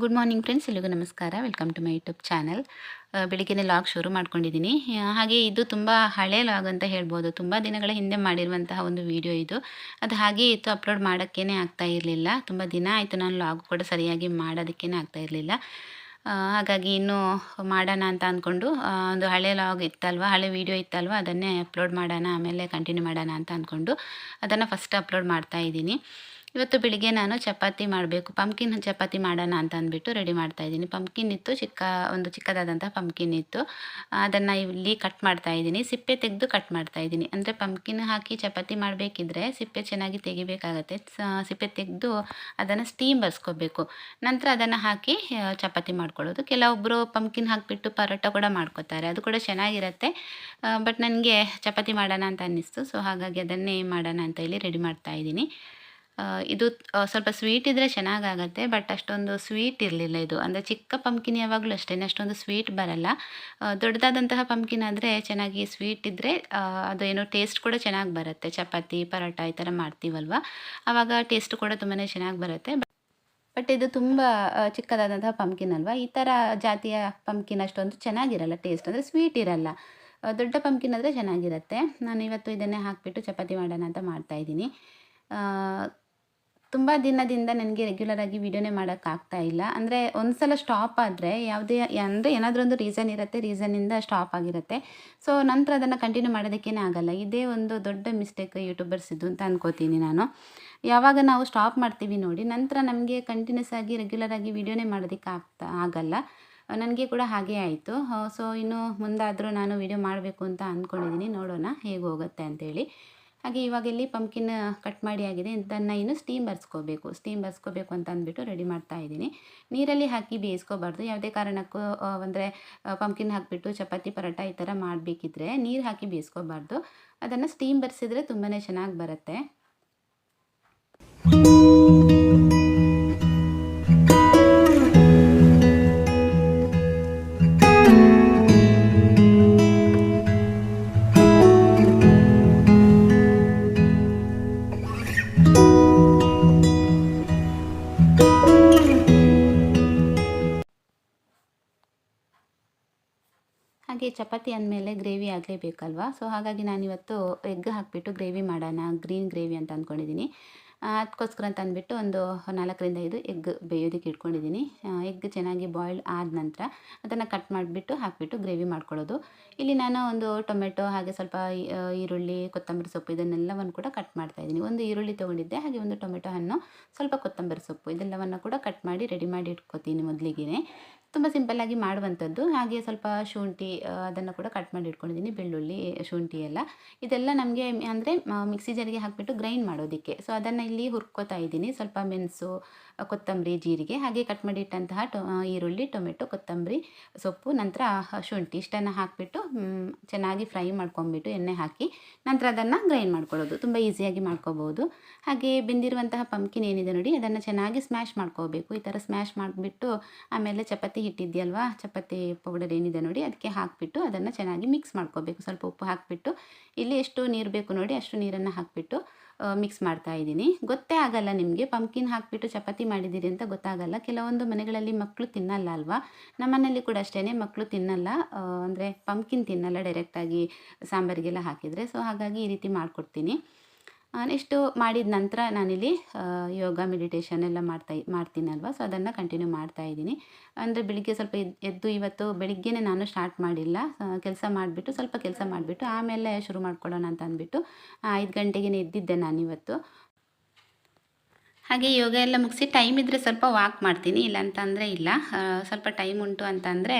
Good morning friends, ಎಲ್ಲಿಗೂ ನಮಸ್ಕಾರ. Welcome to my YouTube channel. ಬೆಳಿಗ್ಗೆನೇ ಲಾಗ್ ಶುರು ಮಾಡ್ಕೊಂಡಿದ್ದೀನಿ. ಹಾಗೆ ಇದು ತುಂಬ ಹಳೆ ಲಾಗ್ ಅಂತ ಹೇಳ್ಬೋದು. ತುಂಬ ದಿನಗಳ ಹಿಂದೆ ಮಾಡಿರುವಂತಹ ಒಂದು ವಿಡಿಯೋ ಇದು. ಅದು ಹಾಗೆ ಇತ್ತು, ಅಪ್ಲೋಡ್ ಮಾಡೋಕ್ಕೇ ಆಗ್ತಾ ಇರಲಿಲ್ಲ. ತುಂಬ ದಿನ ಆಯಿತು ನಾನು ಲಾಗ್ ಕೂಡ ಸರಿಯಾಗಿ ಮಾಡೋದಕ್ಕೇ ಆಗ್ತಾ ಇರಲಿಲ್ಲ. ಹಾಗಾಗಿ ಇನ್ನೂ ಮಾಡೋಣ ಅಂತ ಅಂದ್ಕೊಂಡು ಒಂದು ಹಳೆ ಲಾಗ್ ಇತ್ತಲ್ವ, ಹಳೆ ವಿಡಿಯೋ ಇತ್ತಲ್ವ, ಅದನ್ನೇ ಅಪ್ಲೋಡ್ ಮಾಡೋಣ, ಆಮೇಲೆ ಕಂಟಿನ್ಯೂ ಮಾಡೋಣ ಅಂತ ಅಂದ್ಕೊಂಡು ಅದನ್ನು ಫಸ್ಟ್ ಅಪ್ಲೋಡ್ ಮಾಡ್ತಾ ಇದ್ದೀನಿ. ಇವತ್ತು ಬೆಳಿಗ್ಗೆ ನಾನು ಚಪಾತಿ ಮಾಡಬೇಕು, ಪಂಪ್ಕಿನ್ ಚಪಾತಿ ಮಾಡೋಣ ಅಂತ ಅಂದ್ಬಿಟ್ಟು ರೆಡಿ ಮಾಡ್ತಾಯಿದ್ದೀನಿ. ಪಂಪ್ಕಿನ್ ಇತ್ತು, ಒಂದು ಚಿಕ್ಕದಾದಂಥ ಪಂಪ್ಕಿನ್ ಇತ್ತು. ಅದನ್ನು ಇಲ್ಲಿ ಕಟ್ ಮಾಡ್ತಾ ಇದ್ದೀನಿ. ಸಿಪ್ಪೆ ತೆಗೆದು ಕಟ್ ಮಾಡ್ತಾ ಇದ್ದೀನಿ. ಅಂದರೆ ಪಂಪ್ಕಿನ್ ಹಾಕಿ ಚಪಾತಿ ಮಾಡಬೇಕಿದ್ರೆ ಸಿಪ್ಪೆ ಚೆನ್ನಾಗಿ ತೆಗಿಬೇಕಾಗತ್ತೆ. ಸಿಪ್ಪೆ ತೆಗೆದು ಅದನ್ನು ಸ್ಟೀಮ್ ಬರ್ಸ್ಕೋಬೇಕು. ನಂತರ ಅದನ್ನು ಹಾಕಿ ಚಪಾತಿ ಮಾಡ್ಕೊಳ್ಳೋದು. ಕೆಲವೊಬ್ಬರು ಪಂಪ್ಕಿನ್ ಹಾಕಿಬಿಟ್ಟು ಪರೋಟ ಕೂಡ ಮಾಡ್ಕೋತಾರೆ, ಅದು ಕೂಡ ಚೆನ್ನಾಗಿರುತ್ತೆ. ಬಟ್ ನನಗೆ ಚಪಾತಿ ಮಾಡೋಣ ಅಂತ ಅನ್ನಿಸ್ತು. ಸೊ ಹಾಗಾಗಿ ಅದನ್ನೇ ಮಾಡೋಣ ಅಂತ ಹೇಳಿ ರೆಡಿ ಮಾಡ್ತಾ ಇದ್ದೀನಿ. ಇದು ಸ್ವಲ್ಪ ಸ್ವೀಟ್ ಇದ್ದರೆ ಚೆನ್ನಾಗಾಗತ್ತೆ, ಬಟ್ ಅಷ್ಟೊಂದು ಸ್ವೀಟ್ ಇರಲಿಲ್ಲ ಇದು. ಅಂದರೆ ಚಿಕ್ಕ ಪಂಪ್ಕಿನ್ ಯಾವಾಗಲೂ ಅಷ್ಟೇ, ಅಷ್ಟೊಂದು ಸ್ವೀಟ್ ಬರಲ್ಲ. ದೊಡ್ಡದಾದಂತಹ ಪಂಪ್ಕಿನ್ ಆದರೆ ಚೆನ್ನಾಗಿ ಸ್ವೀಟ್ ಇದ್ದರೆ ಅದು ಏನೋ ಟೇಸ್ಟ್ ಕೂಡ ಚೆನ್ನಾಗಿ ಬರುತ್ತೆ. ಚಪಾತಿ ಪರೋಟ ಈ ಥರ ಮಾಡ್ತೀವಲ್ವ, ಆವಾಗ ಟೇಸ್ಟ್ ಕೂಡ ತುಂಬಾ ಚೆನ್ನಾಗಿ ಬರುತ್ತೆ. ಬಟ್ ಇದು ತುಂಬ ಚಿಕ್ಕದಾದಂತಹ ಪಂಪ್ಕಿನ್ ಅಲ್ವಾ, ಈ ಥರ ಜಾತಿಯ ಪಂಪ್ಕಿನ್ ಅಷ್ಟೊಂದು ಚೆನ್ನಾಗಿರಲ್ಲ ಟೇಸ್ಟ್, ಅಂದರೆ ಸ್ವೀಟ್ ಇರಲ್ಲ. ದೊಡ್ಡ ಪಂಪ್ಕಿನ್ ಆದರೆ ಚೆನ್ನಾಗಿರುತ್ತೆ. ನಾನು ಇವತ್ತು ಇದನ್ನೇ ಹಾಕಿಬಿಟ್ಟು ಚಪಾತಿ ಮಾಡೋಣ ಅಂತ ಮಾಡ್ತಾಯಿದ್ದೀನಿ. ತುಂಬ ದಿನದಿಂದ ನನಗೆ ರೆಗ್ಯುಲರಾಗಿ ವೀಡಿಯೋನೇ ಮಾಡೋಕ್ಕಾಗ್ತಾ ಇಲ್ಲ. ಅಂದರೆ ಒಂದು ಸಲ ಸ್ಟಾಪ್ ಆದರೆ ಅಂದರೆ ಏನಾದರೂ ಒಂದು ರೀಸನ್ ಇರುತ್ತೆ, ರೀಸನ್ನಿಂದ ಸ್ಟಾಪ್ ಆಗಿರುತ್ತೆ. ಸೊ ನಂತರ ಅದನ್ನು ಕಂಟಿನ್ಯೂ ಮಾಡೋದಕ್ಕೇ ಆಗಲ್ಲ. ಇದೇ ಒಂದು ದೊಡ್ಡ ಮಿಸ್ಟೇಕ್ ಯೂಟ್ಯೂಬರ್ಸಿದ್ದು ಅಂತ ಅನ್ಕೋತೀನಿ ನಾನು. ಯಾವಾಗ ನಾವು ಸ್ಟಾಪ್ ಮಾಡ್ತೀವಿ ನೋಡಿ, ನಂತರ ನಮಗೆ ಕಂಟಿನ್ಯೂಸ್ ಆಗಿ ರೆಗ್ಯುಲರಾಗಿ ವೀಡಿಯೋನೇ ಮಾಡೋದಕ್ಕೆ ಆಗಲ್ಲ. ನನಗೆ ಕೂಡ ಹಾಗೇ ಆಯಿತು. ಸೊ ಇನ್ನು ಮುಂದಾದರೂ ನಾನು ವೀಡಿಯೋ ಮಾಡಬೇಕು ಅಂತ ಅಂದ್ಕೊಂಡಿದ್ದೀನಿ. ನೋಡೋಣ ಹೇಗೆ ಹೋಗುತ್ತೆ ಅಂತೇಳಿ. ಹಾಗೆ ಇವಾಗ ಇಲ್ಲಿ ಪಂಪ್ಕಿನ್ ಕಟ್ ಮಾಡಿ ಆಗಿದೆ, ಇದನ್ನು ಇನ್ನು ಸ್ಟೀಮ್ ಬರ್ಸ್ಕೋಬೇಕು ಅಂತ ಅಂದ್ಬಿಟ್ಟು ರೆಡಿ ಮಾಡ್ತಾ ಇದ್ದೀನಿ. ನೀರಲ್ಲಿ ಹಾಕಿ ಬೇಯಿಸ್ಕೋಬಾರ್ದು ಯಾವುದೇ ಕಾರಣಕ್ಕೂ. ಅಂದರೆ ಪಂಪ್ಕಿನ್ ಹಾಕಿಬಿಟ್ಟು ಚಪಾತಿ ಪರೋಟ ಈ ಥರ ಮಾಡಬೇಕಿದ್ರೆ ನೀರು ಹಾಕಿ ಬೇಯಿಸ್ಕೋಬಾರ್ದು. ಅದನ್ನು ಸ್ಟೀಮ್ ಬರ್ಸಿದ್ರೆ ತುಂಬಾ ಚೆನ್ನಾಗಿ ಬರುತ್ತೆ. ಹಾಗೆ ಚಪಾತಿ ಅಂದಮೇಲೆ ಗ್ರೇವಿ ಆಗಲೇಬೇಕಲ್ವ. ಸೊ ಹಾಗಾಗಿ ನಾನಿವತ್ತು ಎಗ್ ಹಾಕಿಬಿಟ್ಟು ಗ್ರೇವಿ ಮಾಡೋಣ, ಗ್ರೀನ್ ಗ್ರೇವಿ ಅಂತ ಅಂದ್ಕೊಂಡಿದ್ದೀನಿ. ಅದಕ್ಕೋಸ್ಕರ ಅಂತ ಅಂದ್ಬಿಟ್ಟು ಒಂದು 4ರಿಂದ 5 ಎಗ್ ಬೇಯೋದಕ್ಕೆ ಇಟ್ಕೊಂಡಿದ್ದೀನಿ. ಎಗ್ ಚೆನ್ನಾಗಿ ಬಾಯ್ಲ್ಡ್ ಆದ ನಂತರ ಅದನ್ನು ಕಟ್ ಮಾಡಿಬಿಟ್ಟು ಹಾಕಿಬಿಟ್ಟು ಗ್ರೇವಿ ಮಾಡ್ಕೊಳ್ಳೋದು. ಇಲ್ಲಿ ನಾನು ಒಂದು ಟೊಮೆಟೊ, ಹಾಗೆ ಸ್ವಲ್ಪ ಈರುಳ್ಳಿ, ಕೊತ್ತಂಬರಿ ಸೊಪ್ಪು ಇದನ್ನೆಲ್ಲವನ್ನು ಕೂಡ ಕಟ್ ಮಾಡ್ತಾಯಿದ್ದೀನಿ. ಒಂದು ಈರುಳ್ಳಿ ತೊಗೊಂಡಿದ್ದೆ, ಹಾಗೆ ಒಂದು ಟೊಮೆಟೊ ಹಣ್ಣು, ಸ್ವಲ್ಪ ಕೊತ್ತಂಬರಿ ಸೊಪ್ಪು ಇದೆಲ್ಲವನ್ನು ಕೂಡ ಕಟ್ ಮಾಡಿ ರೆಡಿ ಮಾಡಿ ಇಟ್ಕೊತೀನಿ ಮೊದಲಿಗೆ. ತುಂಬ ಸಿಂಪಲ್ಲಾಗಿ ಮಾಡುವಂಥದ್ದು. ಹಾಗೆ ಸ್ವಲ್ಪ ಶುಂಠಿ ಅದನ್ನು ಕೂಡ ಕಟ್ ಮಾಡಿ ಇಟ್ಕೊಂಡಿದ್ದೀನಿ, ಬೆಳ್ಳುಳ್ಳಿ, ಶುಂಠಿ ಎಲ್ಲ. ಇದೆಲ್ಲ ನಮಗೆ ಅಂದರೆ ಮಿಕ್ಸಿ ಜಾರಿಗೆ ಹಾಕಿಬಿಟ್ಟು ಗ್ರೈಂಡ್ ಮಾಡೋದಕ್ಕೆ. ಸೊ ಅದನ್ನು ಇಲ್ಲಿ ಹುರ್ಕೋತಾ ಇದ್ದೀನಿ. ಸ್ವಲ್ಪ ಮೆಣಸು, ಕೊತ್ತಂಬರಿ, ಜೀರಿಗೆ, ಹಾಗೆ ಕಟ್ ಮಾಡಿ ಇಟ್ಟಂತಹ ಈರುಳ್ಳಿ, ಟೊಮೆಟೊ, ಕೊತ್ತಂಬರಿ ಸೊಪ್ಪು, ನಂತರ ಶುಂಠಿ ಇಷ್ಟನ್ನು ಹಾಕಿಬಿಟ್ಟು ಚೆನ್ನಾಗಿ ಫ್ರೈ ಮಾಡ್ಕೊಂಬಿಟ್ಟು ಎಣ್ಣೆ ಹಾಕಿ ನಂತರ ಅದನ್ನು ಗ್ರೈಂಡ್ ಮಾಡ್ಕೊಳ್ಳೋದು. ತುಂಬ ಈಸಿಯಾಗಿ ಮಾಡ್ಕೋಬೋದು. ಹಾಗೆ ಬೆಂದಿರುವಂತಹ ಪಂಪ್ಕಿನ್ ಏನಿದೆ ನೋಡಿ, ಅದನ್ನು ಚೆನ್ನಾಗಿ ಸ್ಮ್ಯಾಶ್ ಮಾಡ್ಕೋಬೇಕು. ಈ ಥರ ಸ್ಮ್ಯಾಶ್ ಮಾಡಿಬಿಟ್ಟು ಆಮೇಲೆ ಚಪಾತಿ ಹಿಟ್ಟಿದೆಯಲ್ವಾ, ಚಪಾತಿ ಪೌಡರ್ ಏನಿದೆ ನೋಡಿ, ಅದಕ್ಕೆ ಹಾಕಿಬಿಟ್ಟು ಅದನ್ನು ಚೆನ್ನಾಗಿ ಮಿಕ್ಸ್ ಮಾಡ್ಕೋಬೇಕು. ಸ್ವಲ್ಪ ಉಪ್ಪು ಹಾಕಿಬಿಟ್ಟು ಇಲ್ಲಿ ಎಷ್ಟು ನೀರು ಬೇಕು ನೋಡಿ ಅಷ್ಟು ನೀರನ್ನು ಹಾಕಿಬಿಟ್ಟು ಮಿಕ್ಸ್ ಮಾಡ್ತಾ ಇದ್ದೀನಿ. ಗೊತ್ತೇ ಆಗಲ್ಲ ನಿಮಗೆ, ಪಂಪ್ಕಿನ್ ಹಾಕಿಬಿಟ್ಟು ಚಪಾತಿ ಮಾಡಿದ್ದೀರಿ ಅಂತ ಗೊತ್ತಾಗಲ್ಲ. ಕೆಲವೊಂದು ಮನೆಗಳಲ್ಲಿ ಮಕ್ಕಳು ತಿನ್ನಲ್ಲ ಅಲ್ವಾ, ನಮ್ಮನೇಲಿ ಕೂಡ ಅಷ್ಟೇ, ಮಕ್ಕಳು ತಿನ್ನಲ್ಲ. ಅಂದರೆ ಪಂಪ್ಕಿನ್ ತಿನ್ನಲ್ಲ ಡೈರೆಕ್ಟಾಗಿ ಸಾಂಬಾರಿಗೆಲ್ಲ ಹಾಕಿದರೆ. ಸೊ ಹಾಗಾಗಿ ಈ ರೀತಿ ಮಾಡಿಕೊಡ್ತೀನಿ. ನೆಕ್ಸ್ಟು ಮಾಡಿದ ನಂತರ ನಾನಿಲ್ಲಿ ಯೋಗ ಮೆಡಿಟೇಷನ್ ಎಲ್ಲ ಮಾಡ್ತೀನಲ್ವ, ಸೊ ಅದನ್ನು ಕಂಟಿನ್ಯೂ ಮಾಡ್ತಾಯಿದ್ದೀನಿ. ಅಂದರೆ ಬೆಳಿಗ್ಗೆ ಸ್ವಲ್ಪ ಎದ್ದು ಇವತ್ತು ಬೆಳಿಗ್ಗೆನೇ ನಾನು ಸ್ಟಾರ್ಟ್ ಮಾಡಿಲ್ಲ, ಕೆಲಸ ಮಾಡಿಬಿಟ್ಟು ಸ್ವಲ್ಪ ಕೆಲಸ ಮಾಡಿಬಿಟ್ಟು ಆಮೇಲೆ ಶುರು ಮಾಡ್ಕೊಳ್ಳೋಣ ಅಂತ ಅಂದ್ಬಿಟ್ಟು 5 ಗಂಟೆಗೆ ಎದ್ದಿದ್ದೆ ನಾನಿವತ್ತು. ಹಾಗೆ ಯೋಗ ಎಲ್ಲ ಮುಗಿಸಿ ಟೈಮ್ ಇದ್ದರೆ ಸ್ವಲ್ಪ ವಾಕ್ ಮಾಡ್ತೀನಿ, ಇಲ್ಲ ಅಂತಂದರೆ ಇಲ್ಲ. ಸ್ವಲ್ಪ ಟೈಮ್ ಉಂಟು ಅಂತಂದರೆ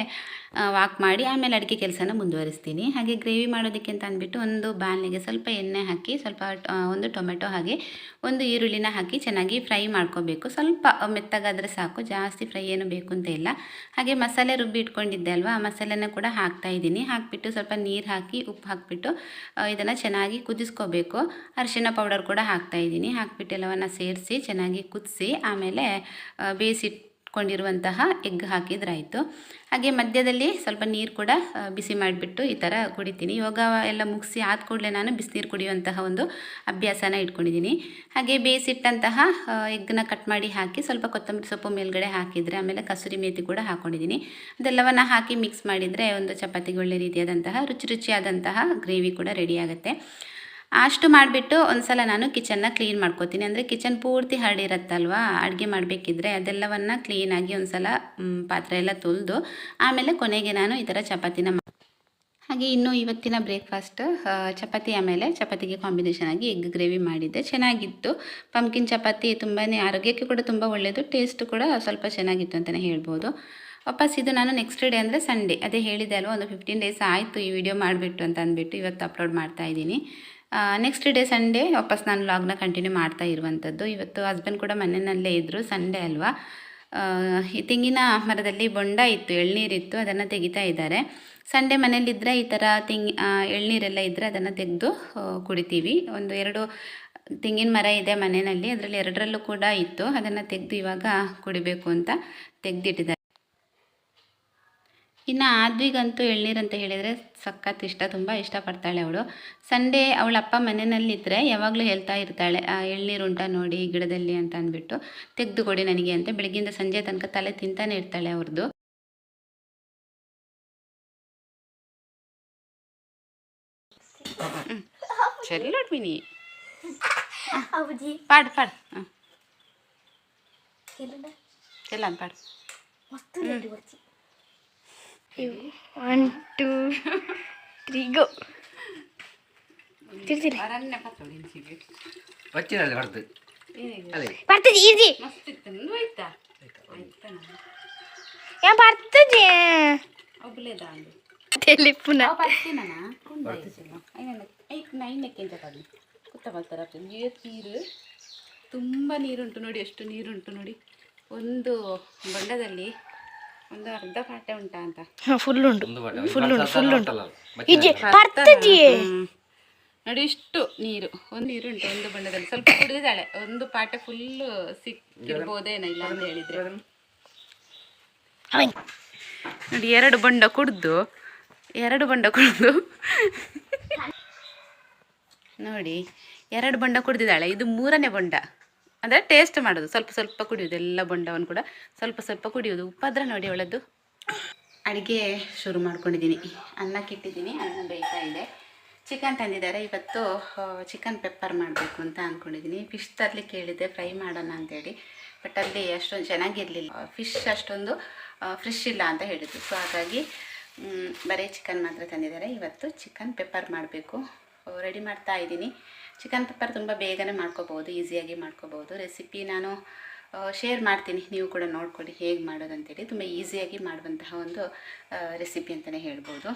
ವಾಕ್ ಮಾಡಿ ಆಮೇಲೆ ಅಡುಗೆ ಕೆಲಸನ ಮುಂದುವರಿಸ್ತೀನಿ. ಹಾಗೆ ಗ್ರೇವಿ ಮಾಡೋದಕ್ಕೆ ಅಂತ ಅಂದ್ಬಿಟ್ಟು ಒಂದು ಬಾಣಲೆಗೆ ಸ್ವಲ್ಪ ಎಣ್ಣೆ ಹಾಕಿ, ಸ್ವಲ್ಪ ಒಂದು ಟೊಮೆಟೊ ಹಾಗೆ ಒಂದು ಈರುಳ್ಳಿನ ಹಾಕಿ ಚೆನ್ನಾಗಿ ಫ್ರೈ ಮಾಡ್ಕೋಬೇಕು. ಸ್ವಲ್ಪ ಮೆತ್ತಗಾದರೆ ಸಾಕು, ಜಾಸ್ತಿ ಫ್ರೈ ಏನು ಬೇಕು ಅಂತ ಇಲ್ಲ. ಹಾಗೆ ಮಸಾಲೆ ರುಬ್ಬಿ ಇಟ್ಕೊಂಡಿದ್ದೆ ಅಲ್ವಾ, ಆ ಮಸಾಲೆನ ಕೂಡ ಹಾಕ್ತಾಯಿದ್ದೀನಿ. ಹಾಕಿಬಿಟ್ಟು ಸ್ವಲ್ಪ ನೀರು ಹಾಕಿ ಉಪ್ಪು ಹಾಕಿಬಿಟ್ಟು ಇದನ್ನು ಚೆನ್ನಾಗಿ ಕುದಿಸ್ಕೋಬೇಕು. ಅರಿಶಿಣ ಪೌಡರ್ ಕೂಡ ಹಾಕ್ತಾಯಿದ್ದೀನಿ. ಹಾಕಿಬಿಟ್ಟು ಎಲ್ಲವನ್ನು ಸೇರಿಸಿ ಚೆನ್ನಾಗಿ ಕುದಿಸಿ ಆಮೇಲೆ ಬೇಯಿಸಿಟ್ಕೊಂಡಿರುವಂತಹ ಹಾಕ್ಕೊಂಡಿರುವಂತಹ ಎಗ್ ಹಾಕಿದ್ರಾಯಿತು. ಹಾಗೆ ಮಧ್ಯದಲ್ಲಿ ಸ್ವಲ್ಪ ನೀರು ಕೂಡ ಬಿಸಿ ಮಾಡಿಬಿಟ್ಟು ಈ ಥರ ಕುಡಿತೀನಿ. ಯೋಗ ಎಲ್ಲ ಮುಗಿಸಿ ಆದ ಕೂಡಲೇ ನಾನು ಬಿಸಿನೀರು ಕುಡಿಯುವಂತಹ ಒಂದು ಅಭ್ಯಾಸನ ಇಟ್ಕೊಂಡಿದ್ದೀನಿ. ಹಾಗೆ ಬೇಯಿಸಿಟ್ಟಂತಹ ಎಗ್ಗನ್ನ ಕಟ್ ಮಾಡಿ ಹಾಕಿ ಸ್ವಲ್ಪ ಕೊತ್ತಂಬರಿ ಸೊಪ್ಪು ಮೇಲ್ಗಡೆ ಹಾಕಿದರೆ, ಆಮೇಲೆ ಕಸೂರಿ ಮೇಥಿ ಕೂಡ ಹಾಕ್ಕೊಂಡಿದ್ದೀನಿ. ಅದೆಲ್ಲವನ್ನು ಹಾಕಿ ಮಿಕ್ಸ್ ಮಾಡಿದರೆ ಒಂದು ಚಪಾತಿಗೆ ಒಳ್ಳೆ ರೀತಿಯಾದಂತಹ ರುಚಿಯಾದಂತಹ ಗ್ರೇವಿ ಕೂಡ ರೆಡಿ ಆಗುತ್ತೆ. ಅಷ್ಟು ಮಾಡಿಬಿಟ್ಟು ಒಂದು ಸಲ ನಾನು ಕಿಚನ್ನ ಕ್ಲೀನ್ ಮಾಡ್ಕೋತೀನಿ. ಅಂದರೆ ಕಿಚನ್ ಪೂರ್ತಿ ಹರಡಿರತ್ತಲ್ವ, ಅಡುಗೆ ಮಾಡಬೇಕಿದ್ರೆ ಅದೆಲ್ಲವನ್ನು ಕ್ಲೀನಾಗಿ ಒಂದು ಸಲ ಪಾತ್ರೆ ಎಲ್ಲ ತೊಳೆದು ಆಮೇಲೆ ಕೊನೆಗೆ ನಾನು ಈ ಥರ ಚಪಾತಿನ ಹಾಗೆ ಇನ್ನು ಇವತ್ತಿನ ಬ್ರೇಕ್ಫಾಸ್ಟ್ ಚಪಾತಿ, ಆಮೇಲೆ ಚಪಾತಿಗೆ ಕಾಂಬಿನೇಷನ್ ಆಗಿ ಎಗ್ ಗ್ರೇವಿ ಮಾಡಿದ್ದೆ. ಚೆನ್ನಾಗಿತ್ತು. ಪಂಪ್ಕಿನ್ ಚಪಾತಿ ತುಂಬಾ ಆರೋಗ್ಯಕ್ಕೆ ಕೂಡ ತುಂಬ ಒಳ್ಳೆಯದು, ಟೇಸ್ಟ್ ಕೂಡ ಸ್ವಲ್ಪ ಚೆನ್ನಾಗಿತ್ತು ಅಂತಲೇ ಹೇಳ್ಬೋದು. ವಾಪಸ್ ಇದು ನಾನು ನೆಕ್ಸ್ಟ್ ಡೇ ಅಂದರೆ ಸಂಡೇ, ಅದೇ ಹೇಳಿದೆ ಅಲ್ವ, ಒಂದು 15 ಡೇಸ್ ಆಯಿತು ಈ ವಿಡಿಯೋ ಮಾಡಿಬಿಟ್ಟು ಅಂತ ಅಂದ್ಬಿಟ್ಟು ಇವತ್ತು ಅಪ್ಲೋಡ್ ಮಾಡ್ತಾಯಿದ್ದೀನಿ. ನೆಕ್ಸ್ಟ್ ಡೇ ಸಂಡೇ ವಾಪಸ್ ನಾನು ವ್ಲಾಗ್ನ ಕಂಟಿನ್ಯೂ ಮಾಡ್ತಾ ಇರುವಂಥದ್ದು. ಇವತ್ತು ಹಸ್ಬೆಂಡ್ ಕೂಡ ಮನೆಯಲ್ಲೇ ಇದ್ದರು, ಸಂಡೇ ಅಲ್ವಾ. ಈ ತೆಂಗಿನ ಮರದಲ್ಲಿ ಬೊಂಡ ಇತ್ತು, ಎಳ್ನೀರಿತ್ತು, ಅದನ್ನು ತೆಗಿತಾ ಇದ್ದಾರೆ. ಸಂಡೇ ಮನೇಲಿದ್ದರೆ ಈ ಥರ ಎಳ್ನೀರೆಲ್ಲ ಇದ್ದರೆ ಅದನ್ನು ತೆಗೆದು ಕುಡಿತೀವಿ. 1-2 ತೆಂಗಿನ ಮರ ಇದೆ ಮನೆಯಲ್ಲಿ, ಅದರಲ್ಲಿ 2ರಲ್ಲೂ ಕೂಡ ಇತ್ತು. ಅದನ್ನು ತೆಗೆದು ಇವಾಗ ಕುಡಿಬೇಕು ಅಂತ ತೆಗೆದಿಟ್ಟಿದ್ದಾರೆ. ಇನ್ನು ಆದ್ವಿಗಂತೂ ಎಳ್ನೀರು ಅಂತ ಹೇಳಿದರೆ ಸಖತ್ ಇಷ್ಟ, ತುಂಬ ಇಷ್ಟಪಡ್ತಾಳೆ ಅವಳು. ಸಂಡೇ ಅವಳ ಅಪ್ಪ ಮನೆಯಲ್ಲಿದ್ದರೆ ಯಾವಾಗಲೂ ಹೇಳ್ತಾ ಇರ್ತಾಳೆ, ಎಳ್ನೀರು ಉಂಟ ನೋಡಿ ಗಿಡದಲ್ಲಿ ಅಂತ ಅಂದ್ಬಿಟ್ಟು, ತೆಗೆದು ಕೊಡಿ ನನಗೆ ಅಂತ. ಬೆಳಗ್ಗಿಂದ ಸಂಜೆ ತನಕ ತಲೆ ತಿಂತಾನೆ ಇರ್ತಾಳೆ ಅವ್ರದ್ದು. ಚೆಲ್ಲೋಡ್ಮಿನಿ ಪಾಡು ಪಾಡು ಎಲ್ಲ ಪಾಡು. 1 2 3 ಗೋ. ಬರ್ತದೆ ಈಸಿ. ಬರ್ತದೆ ತುಂಬ ನೀರುಂಟು ನೋಡಿ, ಎಷ್ಟು ನೀರುಂಟು ನೋಡಿ. ಒಂದು ಬೊಂಡದಲ್ಲಿ ಒಂದು ಅರ್ಧ ಪಾಟೆ ಉಂಟಾ ಅಂತ. ಫುಲ್ ಉಂಟು ನೋಡಿ, ಇಷ್ಟು ನೀರು, ಒಂದು ನೀರುಂಟು ಒಂದು ಬಣ್ಣದಲ್ಲಿ. ಸ್ವಲ್ಪ ಕುಡಿದಿದ್ದಾಳೆ, ಒಂದು ಪಾಟೆ ಫುಲ್ಲು ಸಿಕ್ಕಿರ್ಬೋದೇನೋ, ಇಲ್ಲ ಅಂತ ಹೇಳಿದರೆ. ನೋಡಿ, 2 ಬೊಂಡ ಕುಡ್ದು ನೋಡಿ 2 ಬೊಂಡ ಕುಡ್ದಿದ್ದಾಳೆ. ಇದು 3ನೇ ಬೊಂಡ. ಅಂದರೆ ಟೇಸ್ಟ್ ಮಾಡೋದು, ಸ್ವಲ್ಪ ಸ್ವಲ್ಪ ಕುಡಿಯೋದು, ಎಲ್ಲ ಬೊಂಡವನ್ನು ಕೂಡ ಸ್ವಲ್ಪ ಸ್ವಲ್ಪ ಕುಡಿಯೋದು. ಉಪ್ಪಾದ್ರೆ ನೋಡಿ ಅವಳದ್ದು. ಅಡುಗೆ ಶುರು ಮಾಡ್ಕೊಂಡಿದ್ದೀನಿ. ಅನ್ನಕ್ಕಿಟ್ಟಿದ್ದೀನಿ, ಅನ್ನ ಬೇಯ್ತಾ ಇದೆ. ಚಿಕನ್ ತಂದಿದ್ದಾರೆ. ಇವತ್ತು ಚಿಕನ್ ಪೆಪ್ಪರ್ ಮಾಡಬೇಕು ಅಂತ ಅಂದ್ಕೊಂಡಿದ್ದೀನಿ. ಫಿಶ್ ತರಲಿಕ್ಕೆ ಹೇಳಿದ್ದೆ, ಫ್ರೈ ಮಾಡೋಣ ಅಂತೇಳಿ. ಬಟ್ ಅಲ್ಲಿ ಅಷ್ಟೊಂದು ಚೆನ್ನಾಗಿರಲಿಲ್ಲ, ಫಿಶ್ ಅಷ್ಟೊಂದು ಫ್ರೆಶ್ ಇಲ್ಲ ಅಂತ ಹೇಳಿದ್ರು. ಸೊ ಹಾಗಾಗಿ ಬರೀ ಚಿಕನ್ ಮಾತ್ರ ತಂದಿದ್ದಾರೆ. ಇವತ್ತು ಚಿಕನ್ ಪೆಪ್ಪರ್ ಮಾಡಬೇಕು, ರೆಡಿ ಮಾಡ್ತಾ ಇದ್ದೀನಿ. ಚಿಕನ್ ಪೆಪ್ಪರ್ ತುಂಬ ಬೇಗನೆ ಮಾಡ್ಕೋಬೋದು, ಈಸಿಯಾಗಿ ಮಾಡ್ಕೋಬೋದು. ರೆಸಿಪಿ ನಾನು ಶೇರ್ ಮಾಡ್ತೀನಿ, ನೀವು ಕೂಡ ನೋಡ್ಕೊಳ್ಳಿ ಹೇಗೆ ಮಾಡೋದು ಅಂತೇಳಿ. ತುಂಬ ಈಸಿಯಾಗಿ ಮಾಡುವಂತಹ ಒಂದು ರೆಸಿಪಿ ಅಂತಲೇ ಹೇಳ್ಬೋದು.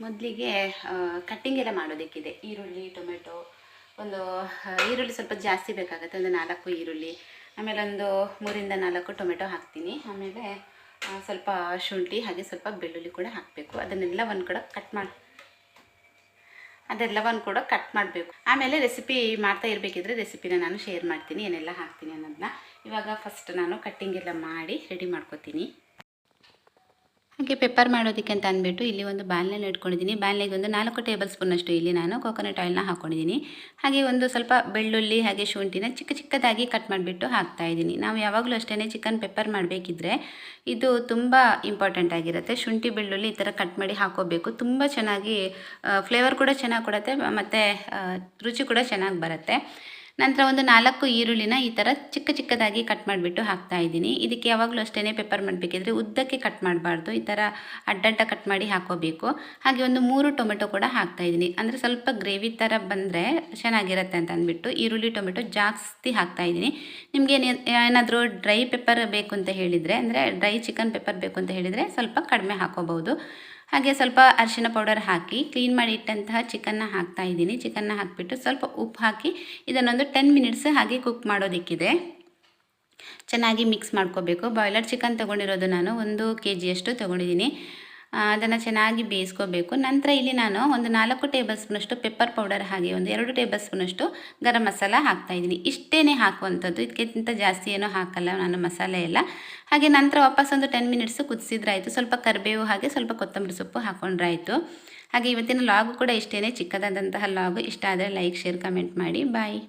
ಮೊದಲಿಗೆ ಕಟ್ಟಿಂಗ್ ಎಲ್ಲ ಮಾಡೋದಕ್ಕಿದೆ. ಈರುಳ್ಳಿ, ಟೊಮೆಟೊ, ಒಂದು ಈರುಳ್ಳಿ ಸ್ವಲ್ಪ ಜಾಸ್ತಿ ಬೇಕಾಗುತ್ತೆ, ಒಂದು 4 ಈರುಳ್ಳಿ, ಆಮೇಲೆ ಒಂದು 3-4 ಟೊಮೆಟೊ ಹಾಕ್ತೀನಿ. ಆಮೇಲೆ ಸ್ವಲ್ಪ ಶುಂಠಿ, ಹಾಗೆ ಸ್ವಲ್ಪ ಬೆಳ್ಳುಳ್ಳಿ ಕೂಡ ಹಾಕಬೇಕು. ಅದನ್ನೆಲ್ಲವನ್ನು ಕೂಡ ಕಟ್ ಮಾಡಬೇಕು. ಆಮೇಲೆ ರೆಸಿಪಿ ಮಾಡ್ತಾ ಇರಬೇಕಿದ್ರೆ ರೆಸಿಪಿನ ನಾನು ಶೇರ್ ಮಾಡ್ತೀನಿ, ಏನೆಲ್ಲ ಹಾಕ್ತೀನಿ ಅನ್ನೋದನ್ನ. ಇವಾಗ ಫಸ್ಟ್ ನಾನು ಕಟ್ಟಿಂಗ್ ಎಲ್ಲ ಮಾಡಿ ರೆಡಿ ಮಾಡ್ಕೊತೀನಿ. ಹಾಗೆ ಪೆಪ್ಪರ್ ಮಾಡೋದಕ್ಕೆ ಅಂತ ಅಂದ್ಬಿಟ್ಟು ಇಲ್ಲಿ ಒಂದು ಬಾಣಲೆನ ಇಟ್ಕೊಂಡಿದ್ದೀನಿ. ಬಾಣಲೆಗೆ ಒಂದು 4 ಟೇಬಲ್ ಸ್ಪೂನಷ್ಟು ಇಲ್ಲಿ ನಾನು ಕೋಕೋನಟ್ ಆಯಿಲ್ನ ಹಾಕ್ಕೊಂಡಿದ್ದೀನಿ. ಹಾಗೆ ಒಂದು ಸ್ವಲ್ಪ ಬೆಳ್ಳುಳ್ಳಿ ಹಾಗೆ ಶುಂಠಿನ ಚಿಕ್ಕದಾಗಿ ಕಟ್ ಮಾಡಿಬಿಟ್ಟು ಹಾಕ್ತಾಯಿದ್ದೀನಿ. ನಾವು ಯಾವಾಗಲೂ ಅಷ್ಟೇ ಚಿಕನ್ ಪೆಪ್ಪರ್ ಮಾಡಬೇಕಿದ್ರೆ ಇದು ತುಂಬ ಇಂಪಾರ್ಟೆಂಟ್ ಆಗಿರುತ್ತೆ. ಶುಂಠಿ ಬೆಳ್ಳುಳ್ಳಿ ಈ ಥರ ಕಟ್ ಮಾಡಿ ಹಾಕೋಬೇಕು. ತುಂಬ ಚೆನ್ನಾಗಿ ಫ್ಲೇವರ್ ಕೂಡ ಚೆನ್ನಾಗಿ ಕೊಡುತ್ತೆ, ಮತ್ತು ರುಚಿ ಕೂಡ ಚೆನ್ನಾಗಿ ಬರುತ್ತೆ. ನಂತರ ಒಂದು 4 ಈರುಳ್ಳಿನ ಈ ಥರ ಚಿಕ್ಕದಾಗಿ ಕಟ್ ಮಾಡಿಬಿಟ್ಟು ಹಾಕ್ತಾಯಿದ್ದೀನಿ. ಇದಕ್ಕೆ ಯಾವಾಗಲೂ ಅಷ್ಟೇ ಪೆಪ್ಪರ್ ಮಾಡಬೇಕಿದ್ರೆ ಉದ್ದಕ್ಕೆ ಕಟ್ ಮಾಡಬಾರ್ದು, ಈ ಥರ ಅಡ್ಡಡ್ಡ ಕಟ್ ಮಾಡಿ ಹಾಕೋಬೇಕು. ಹಾಗೆ ಒಂದು 3 ಟೊಮೆಟೊ ಕೂಡ ಹಾಕ್ತಾಯಿದ್ದೀನಿ. ಅಂದರೆ ಸ್ವಲ್ಪ ಗ್ರೇವಿ ಥರ ಬಂದರೆ ಚೆನ್ನಾಗಿರುತ್ತೆ ಅಂತ ಅಂದ್ಬಿಟ್ಟು ಈರುಳ್ಳಿ ಟೊಮೆಟೊ ಜಾಸ್ತಿ ಹಾಕ್ತಾಯಿದ್ದೀನಿ. ನಿಮಗೆ ಏನಾದರೂ ಡ್ರೈ ಪೆಪ್ಪರ್ ಬೇಕು ಅಂತ ಹೇಳಿದರೆ, ಅಂದರೆ ಡ್ರೈ ಚಿಕನ್ ಪೆಪ್ಪರ್ ಬೇಕು ಅಂತ ಹೇಳಿದರೆ ಸ್ವಲ್ಪ ಕಡಿಮೆ ಹಾಕೋಬಹುದು. ಹಾಗೆ ಸ್ವಲ್ಪ ಅರಿಶಿನ ಪೌಡರ್ ಹಾಕಿ ಕ್ಲೀನ್ ಮಾಡಿ ಇಟ್ಟಂತಹ ಚಿಕನ್ನ ಹಾಕ್ತಾಯಿದ್ದೀನಿ. ಚಿಕನ್ನ ಹಾಕಿಬಿಟ್ಟು ಸ್ವಲ್ಪ ಉಪ್ಪು ಹಾಕಿ ಇದನ್ನೊಂದು 10 ಮಿನಿಟ್ಸ್ ಹಾಗೆ ಕುಕ್ ಮಾಡೋದಕ್ಕಿದೆ. ಚೆನ್ನಾಗಿ ಮಿಕ್ಸ್ ಮಾಡ್ಕೋಬೇಕು. ಬಾಯ್ಲರ್ ಚಿಕನ್ ತೊಗೊಂಡಿರೋದು ನಾನು 1 kg ತೊಗೊಂಡಿದ್ದೀನಿ. ಅದನ್ನು ಚೆನ್ನಾಗಿ ಬೇಯಿಸ್ಕೋಬೇಕು. ನಂತರ ಇಲ್ಲಿ ನಾನು ಒಂದು 4 ಟೇಬಲ್ ಸ್ಪೂನಷ್ಟು ಪೆಪ್ಪರ್ ಪೌಡರ್ ಹಾಗೆ ಒಂದು 2 ಟೇಬಲ್ ಸ್ಪೂನಷ್ಟು ಗರಂ ಮಸಾಲ ಹಾಕ್ತಾಯಿದ್ದೀನಿ. ಇಷ್ಟೇ ಹಾಕುವಂಥದ್ದು, ಇದಕ್ಕಿಂತ ಜಾಸ್ತಿ ಏನೂ ಹಾಕಲ್ಲ ನಾನು ಮಸಾಲೆ ಎಲ್ಲ. ಹಾಗೆ ನಂತರ ವಾಪಸ್ ಒಂದು 10 ಮಿನಿಟ್ಸು ಕುದಿಸಿದ್ರಾಯಿತು. ಸ್ವಲ್ಪ ಕರಿಬೇವು ಹಾಗೆ ಸ್ವಲ್ಪ ಕೊತ್ತಂಬರಿ ಸೊಪ್ಪು ಹಾಕ್ಕೊಂಡ್ರಾಯಿತು. ಹಾಗೆ ಇವತ್ತಿನ ಲಾಗು ಕೂಡ ಇಷ್ಟೇ, ಚಿಕ್ಕದಾದಂತಹ ಲಾಗು. ಇಷ್ಟ ಆದರೆ ಲೈಕ್, ಶೇರ್, ಕಮೆಂಟ್ ಮಾಡಿ. ಬಾಯ್.